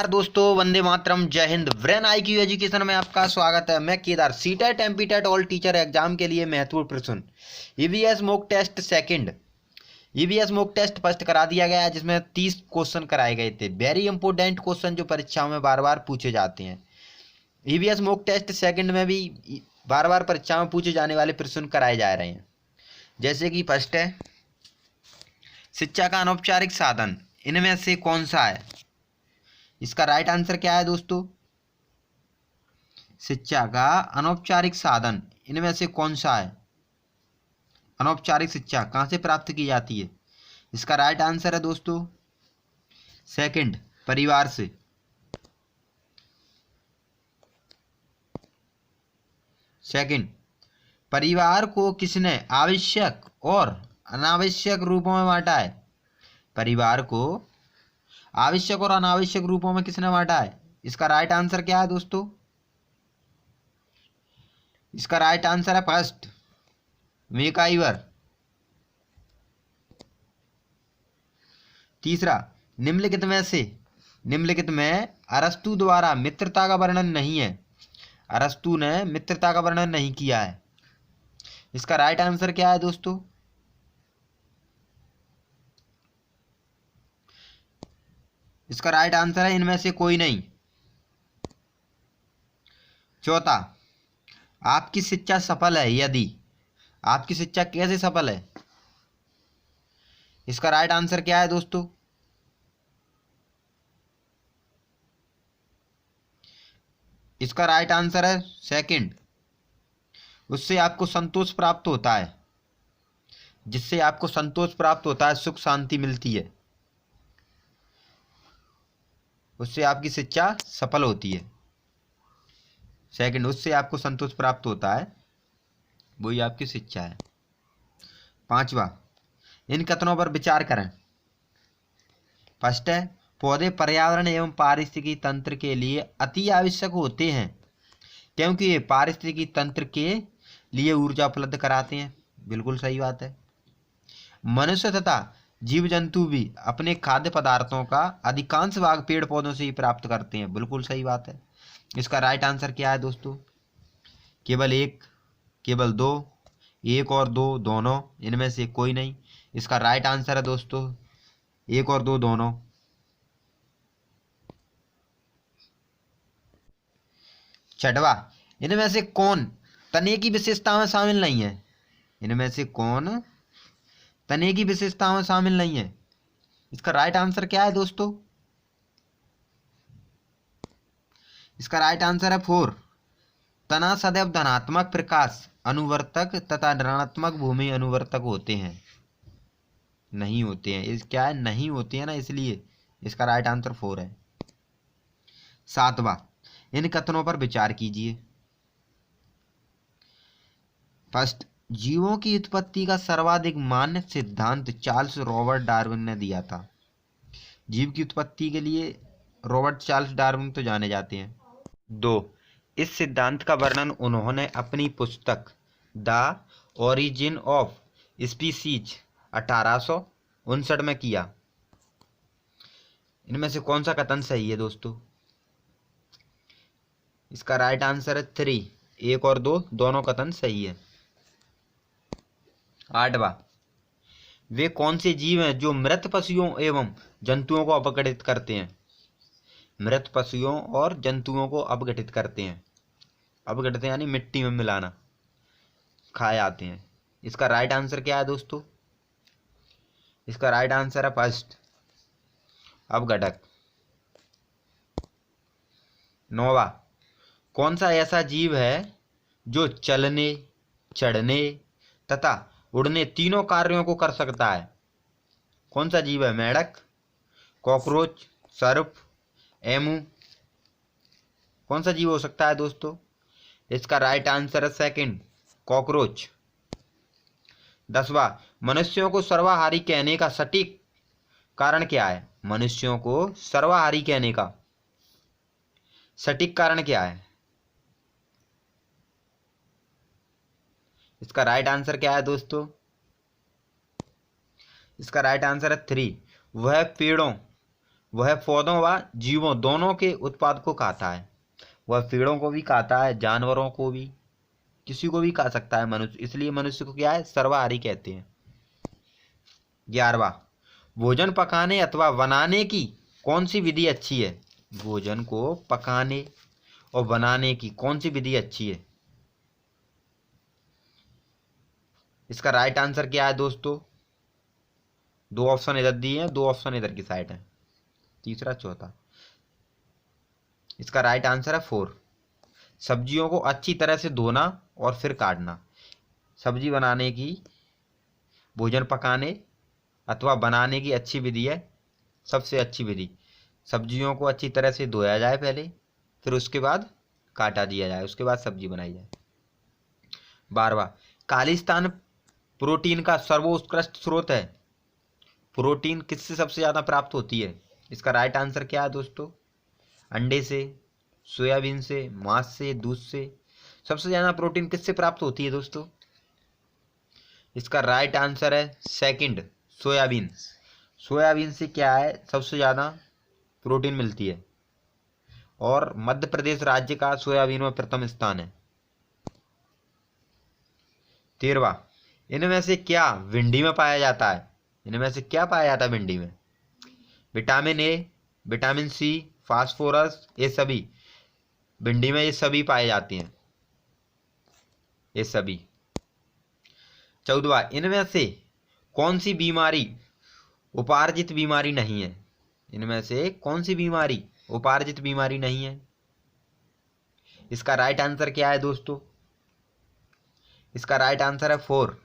नमस्कार दोस्तों, वंदे मातरम, जय हिंद। व्रेन IQ एजुकेशन में आपका स्वागत है। मैं Kedar. CTET MPTET all teacher exam के लिए महत्वपूर्ण प्रश्न। EVS mock test second. EVS mock test first करा दिया गया है, जिसमें 30 क्वेश्चन कराए गए थे। वेरी इंपॉर्टेंट क्वेश्चन जो परीक्षाओं में बार बार पूछे जाते हैं। ईवीएस मॉक टेस्ट सेकंड में भी बार बार परीक्षाओं में पूछे जाने वाले प्रश्न कराए जा रहे हैं। जैसे कि फर्स्ट है, शिक्षा का अनौपचारिक साधन इनमें से कौन सा है? इसका राइट आंसर क्या है दोस्तों? शिक्षा का अनौपचारिक साधन इनमें से कौन सा है? अनौपचारिक शिक्षा कहाँ से प्राप्त की जाती है? इसका राइट आंसर है दोस्तों सेकंड, परिवार से। सेकंड, परिवार को किसने आवश्यक और अनावश्यक रूपों में बांटा है? परिवार को आवश्यक और अनावश्यक रूपों में किसने बांटा है? इसका राइट आंसर क्या है दोस्तों? इसका राइट आंसर है फर्स्ट, मैकाइवर। तीसरा, निम्नलिखित में अरस्तु द्वारा मित्रता का वर्णन नहीं है। अरस्तु ने मित्रता का वर्णन नहीं किया है। इसका राइट आंसर क्या है दोस्तों? इसका राइट आंसर है इनमें से कोई नहीं। चौथा, आपकी शिक्षा सफल है यदि। आपकी शिक्षा कैसे सफल है? इसका राइट आंसर क्या है दोस्तों? इसका राइट आंसर है सेकंड, उससे आपको संतोष प्राप्त होता है। जिससे आपको संतोष प्राप्त होता है, सुख शांति मिलती है, उससे आपकी शिक्षा सफल होती है। सेकंड, उससे आपको संतोष प्राप्त होता है, वही आपकी शिक्षा है। पांचवा, इन कथनों पर विचार करें। फर्स्ट है, पौधे पर्यावरण एवं पारिस्थितिकी तंत्र के लिए अति आवश्यक होते हैं क्योंकि ये पारिस्थितिकी तंत्र के लिए ऊर्जा उपलब्ध कराते हैं। बिल्कुल सही बात है। मनुष्य तथा जीव जंतु भी अपने खाद्य पदार्थों का अधिकांश भाग पेड़ पौधों से ही प्राप्त करते हैं। बिल्कुल सही बात है। इसका राइट आंसर क्या है दोस्तों? केवल एक, केवल दो, एक और दो, दोनों, इनमें से कोई नहीं। इसका राइट आंसर है दोस्तों एक और दो, दोनों। छठवा, इनमें से कौन तने की विशेषता में शामिल नहीं है? इनमें से कौन तने की विशेषता में शामिल नहीं है? इसका राइट आंसर क्या है दोस्तों? इसका राइट आंसर है फोर, तना सदैव धनात्मक प्रकाश अनुवर्तक तथा ऋणात्मक भूमि अनुवर्तक होते हैं। नहीं होते हैं। इस क्या है, नहीं होते हैं ना, इसलिए इसका राइट आंसर फोर है। सातवां, इन कथनों पर विचार कीजिए। फर्स्ट, जीवों की उत्पत्ति का सर्वाधिक मान्य सिद्धांत चार्ल्स रॉबर्ट डार्विन ने दिया था। जीव की उत्पत्ति के लिए रॉबर्ट चार्ल्स डार्विन तो जाने जाते हैं। दो, इस सिद्धांत का वर्णन उन्होंने अपनी पुस्तक द ओरिजिन ऑफ स्पीसीज 1859 में किया। इनमें से कौन सा कथन सही है दोस्तों? इसका राइट आंसर है थ्री, एक और दो, दोनों कथन सही है। आठवां, वे कौन से जीव हैं जो मृत पशुओं एवं जंतुओं को अपघटित करते हैं? मृत पशुओं और जंतुओं को अपघटित करते हैं। अपघटित यानी मिट्टी में मिलाना, खाए आते हैं। इसका राइट आंसर क्या है दोस्तों? इसका राइट आंसर है फर्स्ट, अपघटक। नौवा, कौन सा ऐसा जीव है जो चलने, चढ़ने तथा उड़ने तीनों कार्यों को कर सकता है? कौन सा जीव है? मेंढक, कॉकरोच, सर्प, एमू। कौन सा जीव हो सकता है दोस्तों? इसका राइट आंसर है सेकंड, कॉकरोच। 10वां, मनुष्यों को सर्वाहारी कहने का सटीक कारण क्या है? मनुष्यों को सर्वाहारी कहने का सटीक कारण क्या है? इसका राइट आंसर क्या है दोस्तों? इसका राइट आंसर है थ्री, वह पेड़ों वह पौधों व जीवों दोनों के उत्पाद को खाता है। वह पेड़ों को भी खाता है, जानवरों को भी, किसी को भी खा सकता है मनुष्य, इसलिए मनुष्य को क्या है, सर्वाहारी कहते हैं। 11वां, भोजन पकाने अथवा बनाने की कौन सी विधि अच्छी है? भोजन को पकाने और बनाने की कौन सी विधि अच्छी है? इसका राइट आंसर क्या है दोस्तों? दो ऑप्शन इधर दिए हैं, दो ऑप्शन इधर की साइड है, तीसरा चौथा। इसका राइट आंसर है 4, सब्जियों को अच्छी तरह से धोना और फिर काटना। सब्जी बनाने की, भोजन पकाने अथवा बनाने की अच्छी विधि है, सबसे अच्छी विधि, सब्जियों को अच्छी तरह से धोया जाए पहले, फिर उसके बाद काटा दिया जाए, उसके बाद सब्जी बनाई जाए। 12वां, खालिस्तान प्रोटीन का सर्वोत्कृष्ट स्रोत है। प्रोटीन किससे सबसे ज़्यादा प्राप्त होती है? इसका राइट आंसर क्या है दोस्तों? अंडे से, सोयाबीन से, मांस से, दूध से। सबसे ज़्यादा प्रोटीन किससे प्राप्त होती है दोस्तों? इसका राइट आंसर है सेकंड, सोयाबीन। सोयाबीन से क्या है, सबसे ज़्यादा प्रोटीन मिलती है, और मध्य प्रदेश राज्य का सोयाबीन में प्रथम स्थान है। 13वां, इनमें से क्या भिंडी में पाया जाता है? इनमें से क्या पाया जाता है भिंडी में? Vitamin A, vitamin C, phosphorus, ये सभी भिंडी में, ये सभी पाए जाते हैं, ये सभी। 14वां, इनमें से कौन सी बीमारी उपार्जित बीमारी नहीं है? इनमें से कौन सी बीमारी उपार्जित बीमारी नहीं है? इसका राइट आंसर क्या है दोस्तों? इसका राइट आंसर है 4,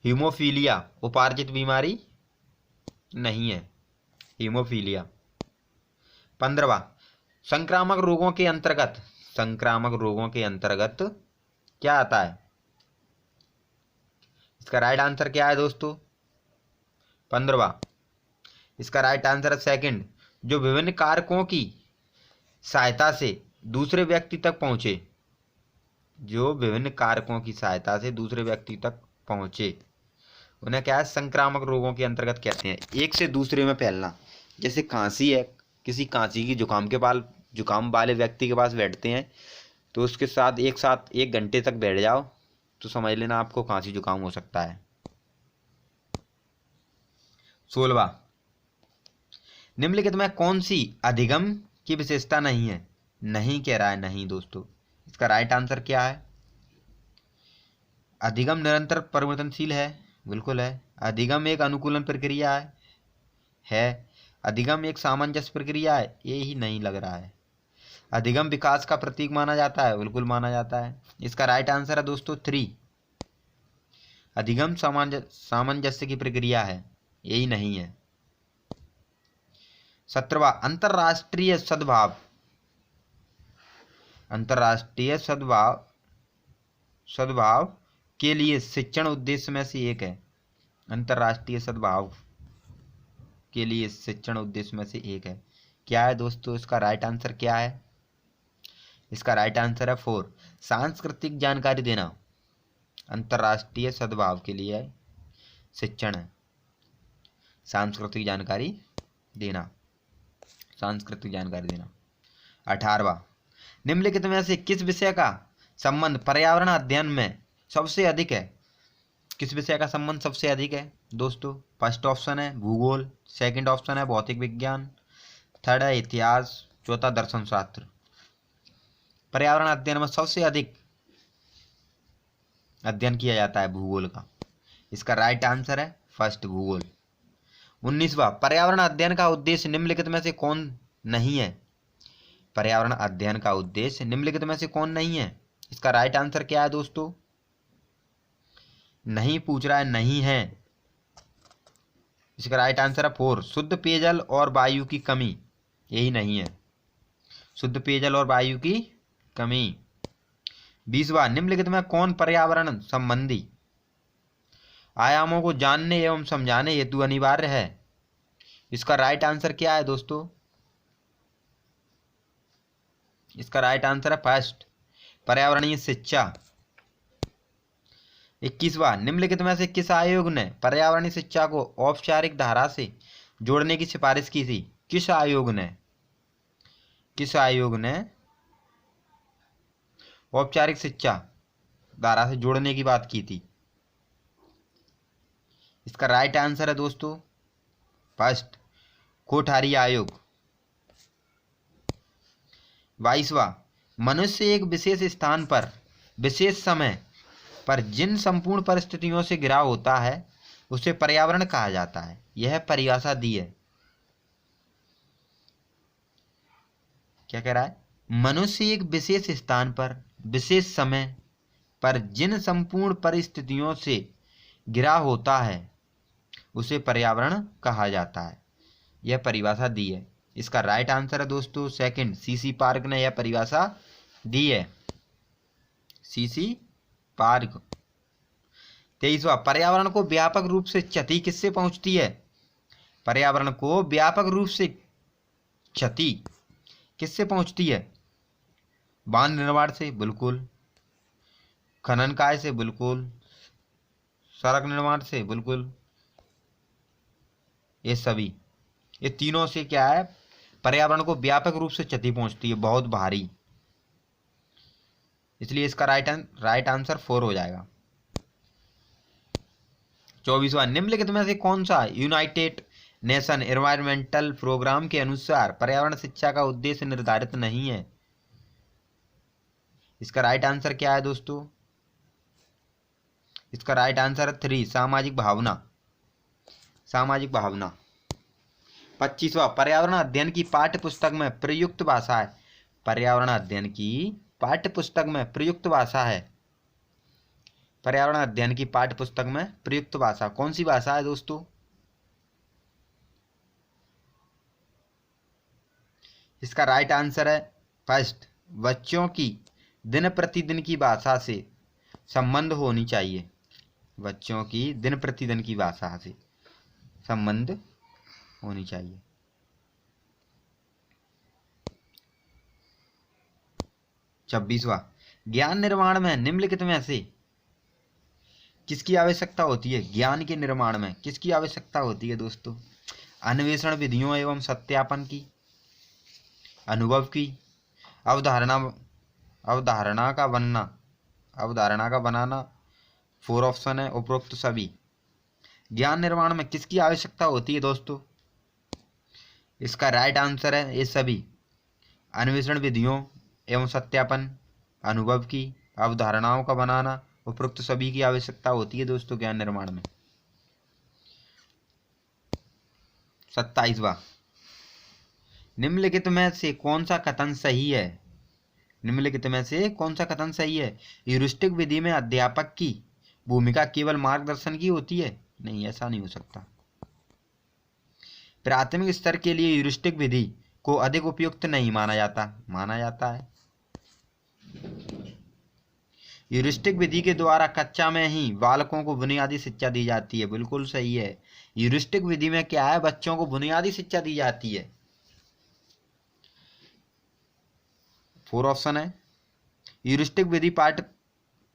हीमोफीलिया उपार्जित बीमारी नहीं है, हीमोफीलिया। 15वां, संक्रामक रोगों के अंतर्गत, संक्रामक रोगों के अंतर्गत क्या आता है? इसका राइट आंसर क्या है दोस्तों? 15वां, इसका राइट आंसर है सेकंड, जो विभिन्न कारकों की सहायता से दूसरे व्यक्ति तक पहुंचे, जो विभिन्न कारकों की सहायता से दूसरे व्यक्ति तक पहुंचे, उन्हें क्या है, संक्रामक रोगों के अंतर्गत कहते हैं। एक से दूसरे में फैलना, जैसे खांसी है, किसी खांसी की जुकाम वाले व्यक्ति के पास बैठते हैं, तो उसके साथ एक घंटे तक बैठ जाओ तो समझ लेना आपको खांसी जुकाम हो सकता है। 16वां, निम्नलिखित में कौन सी अधिगम की विशेषता नहीं है? नहीं कह रहा है, नहीं दोस्तों। इसका राइट आंसर क्या है? अधिगम निरंतर परिवर्तनशील है, बिल्कुल है। अधिगम एक अनुकूलन प्रक्रिया है। अधिगम एक सामंजस्य प्रक्रिया है, ये ही नहीं लग रहा है। अधिगम विकास का प्रतीक माना जाता है, बिल्कुल माना जाता है। इसका राइट आंसर है दोस्तों 3, अधिगम सामंजस्य की प्रक्रिया है, यही नहीं है। 17वां, अंतरराष्ट्रीय सद्भाव, अंतरराष्ट्रीय सद्भाव के लिए शिक्षण उद्देश्य में से एक है। अंतरराष्ट्रीय सद्भाव के लिए शिक्षण उद्देश्य में से एक है, क्या है दोस्तों? इसका राइट आंसर क्या है? इसका राइट आंसर है 4, सांस्कृतिक जानकारी देना। अंतरराष्ट्रीय सद्भाव के लिए शिक्षण है, सांस्कृतिक जानकारी देना, सांस्कृतिक जानकारी देना। 18वां, निम्नलिखित में से किस विषय का संबंध पर्यावरण अध्ययन में सबसे अधिक है? किस विषय का संबंध सबसे अधिक है दोस्तों? फर्स्ट ऑप्शन है भूगोल, सेकंड ऑप्शन है भौतिक विज्ञान, थर्ड है इतिहास, चौथा दर्शन शास्त्र। पर्यावरण अध्ययन में सबसे अधिक अध्ययन किया जाता है भूगोल का। इसका राइट आंसर है फर्स्ट, भूगोल। 19वां, पर्यावरण अध्ययन का उद्देश्य निम्नलिखित में से कौन नहीं है? पर्यावरण अध्ययन का उद्देश्य निम्नलिखित में से कौन नहीं है? इसका राइट आंसर क्या है दोस्तों? नहीं पूछ रहा है, नहीं है। इसका राइट आंसर है 4, शुद्ध पेयजल और वायु की कमी, यही नहीं है, शुद्ध पेयजल और वायु की कमी। 20वां, निम्नलिखित में कौन पर्यावरण संबंधी आयामों को जानने एवं समझाने हेतु अनिवार्य है? इसका राइट आंसर क्या है दोस्तों? इसका राइट आंसर है फर्स्ट, पर्यावरणीय शिक्षा। 21वां, निम्नलिखित में से किस आयोग ने पर्यावरणीय शिक्षा को औपचारिक धारा से जोड़ने की सिफारिश की थी? किस आयोग ने औपचारिक शिक्षा धारा से जोड़ने की बात की थी? इसका राइट आंसर है दोस्तों फर्स्ट, कोठारी आयोग। 22वां, मनुष्य एक विशेष स्थान पर विशेष समय पर जिन संपूर्ण परिस्थितियों से घिरा होता है उसे पर्यावरण कहा जाता है। यह परिभाषा दी है। क्या कह रहा है? मनुष्य एक विशेष स्थान पर विशेष समय पर जिन संपूर्ण परिस्थितियों से घिरा होता है उसे पर्यावरण कहा जाता है। यह परिभाषा दी है। इसका राइट आंसर है दोस्तों सेकंड, सीसी पार्क ने यह परिभाषा दी है। CC park. 23वां, पर्यावरण को व्यापक रूप से क्षति किससे पहुंचती है? पर्यावरण को व्यापक रूप से क्षति किससे पहुंचती है? बांध निर्माण से, बिल्कुल। खनन कार्य से, बिल्कुल। सड़क निर्माण से, बिल्कुल। ये सभी, ये तीनों से क्या है? पर्यावरण को व्यापक रूप से क्षति पहुंचती है, बहुत भारी। इसलिए इसका राइट आंसर 4 हो जाएगा। 24वां, निम्नलिखित में से कौन सा यूनाइटेड नेशन एनवायरमेंटल प्रोग्राम के अनुसार पर्यावरण शिक्षा का उद्देश्य निर्धारित नहीं है? इसका राइट आंसर क्या है दोस्तों? इसका राइट आंसर है 3, सामाजिक भावना। 25वां, पर्यावरण अध्ययन की पाठ्य पुस्तक में प्रयुक्त भाषा है। पर्यावरण अध्ययन की पाठ्य पुस्तक में प्रयुक्त भाषा है। पर्यावरण अध्ययन की पाठ्य पुस्तक में प्रयुक्त भाषा कौन सी भाषा है दोस्तों? इसका राइट आंसर है फर्स्ट, बच्चों की दिन प्रतिदिन की भाषा से संबंध होनी चाहिए। बच्चों की दिन प्रतिदिन की भाषा से संबंध होनी चाहिए। 26वां, ज्ञान निर्माण में निम्नलिखित में से किसकी आवश्यकता होती है? ज्ञान के निर्माण में किसकी आवश्यकता होती है दोस्तों? अन्वेषण विधियों एवं सत्यापन की, अनुभव की, अवधारणा का बनाना। 4 ऑप्शन है, उपरोक्त सभी। ज्ञान निर्माण में किसकी आवश्यकता होती है दोस्तों? इसका राइट आंसर है ये सभी। अन्वेषण विधियों एवं सत्यापन, अनुभव की, अवधारणाओं का बनाना, उपरोक्त सभी की आवश्यकता होती है दोस्तों ज्ञान निर्माण में। 27वां, निम्नलिखित में से कौन सा कथन सही है? निम्नलिखित में से कौन सा कथन सही है? ह्यूरिस्टिक विधि में अध्यापक की भूमिका केवल मार्गदर्शन की होती है? नहीं, ऐसा नहीं हो सकता। प्राथमिक स्तर के लिए ह्यूरिस्टिक विधि को अधिक उपयुक्त नहीं माना जाता है। ह्यूरिस्टिक विधि के द्वारा कक्षा में ही बालकों को बुनियादी शिक्षा दी जाती है। बिल्कुल सही है। ह्यूरिस्टिक विधि में क्या है? बच्चों को बुनियादी शिक्षा दी जाती है। 4 ऑप्शन है। ह्यूरिस्टिक विधि पाठ्य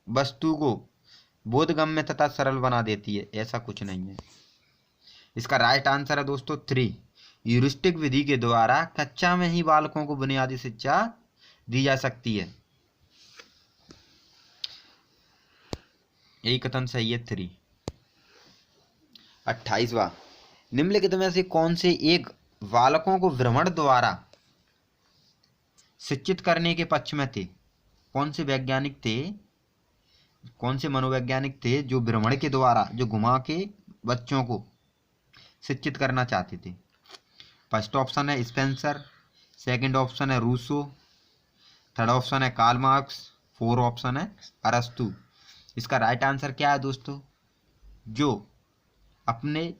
वस्तु को बोधगम्य तथा सरल बना देती है। ऐसा कुछ नहीं है। इसका राइट आंसर है दोस्तों 3, ह्यूरिस्टिक विधि के द्वारा कक्षा में ही बालकों को बुनियादी शिक्षा दी जा सकती है। यही कथन सही है 3। 28वां, निम्नलिखित में से कौन से एक बालकों को भ्रमण द्वारा शिक्षित करने के पक्ष में थे? कौन से मनोवैज्ञानिक थे जो भ्रमण के द्वारा, जो घुमा के बच्चों को शिक्षित करना चाहते थे? फर्स्ट ऑप्शन है स्पेंसर, सेकंड ऑप्शन है रूसो, थर्ड ऑप्शन है कार्ल मार्क्स, 4 ऑप्शन है अरस्तु। इसका राइट आंसर क्या है दोस्तों? जो अपने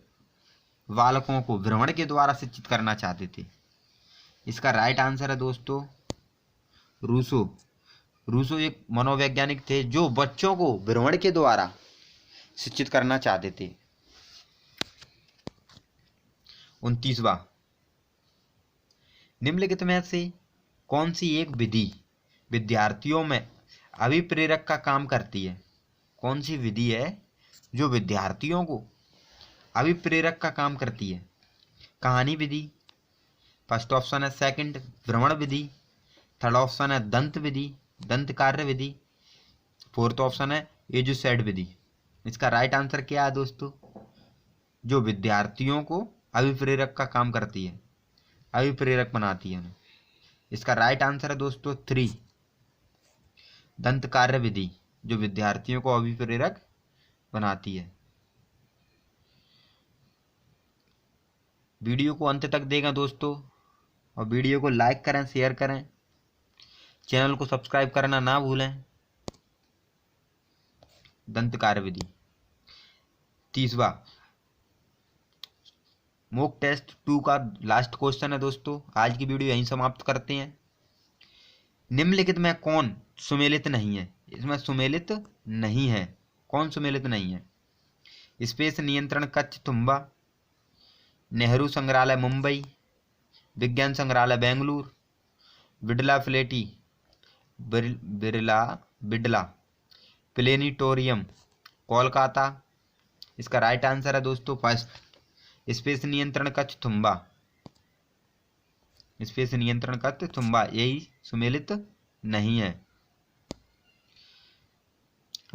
बालकों को भ्रमण के द्वारा शिक्षित करना चाहते थे। इसका राइट आंसर है दोस्तों रूसो। रूसो एक मनोवैज्ञानिक थे जो बच्चों को भ्रमण के द्वारा शिक्षित करना चाहते थे। 29वां, निम्नलिखित में से कौन सी एक विधि विद्यार्थियों में अभिप्रेरक का काम करती है? कौन सी विधि है जो विद्यार्थियों को अभिप्रेरक का काम करती है? कहानी विधि, फर्स्ट ऑप्शन है सेकंड भ्रमण विधि, थर्ड ऑप्शन है दंत विधि, दंत कार्य विधि, फोर्थ ऑप्शन है एजुसेड विधि। इसका राइट आंसर क्या है दोस्तों? जो विद्यार्थियों को अभिप्रेरक का काम करती है, अभिप्रेरक बनाती है उन्हें। इसका राइट आंसर है दोस्तों 3 दंत कार्य विधि, जो विद्यार्थियों को अभिप्रेरक बनाती है। वीडियो को अंत तक देखें दोस्तों, और वीडियो को लाइक करें, शेयर करें, चैनल को सब्सक्राइब करना ना भूलें। दंत कार्य विधि। तीसवा मॉक टेस्ट 2 का लास्ट क्वेश्चन है दोस्तों। आज की वीडियो यहीं समाप्त करते हैं। निम्नलिखित में कौन सुमेलित नहीं है? इसमें सुमेलित नहीं है, कौन सुमेलित नहीं है? स्पेस नियंत्रण कक्ष तुम्बा, नेहरू संग्रहालय मुंबई, विज्ञान संग्रहालय बेंगलुरु, बिड़ला फ्लेटी बिड़ला प्लेनिटोरियम कोलकाता। इसका राइट आंसर है दोस्तों फर्स्ट स्पेस नियंत्रण कक्ष तुम्बा, स्पेस नियंत्रण कक्ष तुम्बा, यही सुमेलित नहीं है।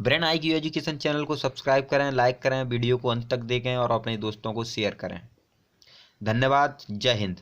ब्रेन IQ एजुकेशन चैनल को सब्सक्राइब करें, लाइक करें, वीडियो को अंत तक देखें और अपने दोस्तों को शेयर करें। धन्यवाद। जय हिंद।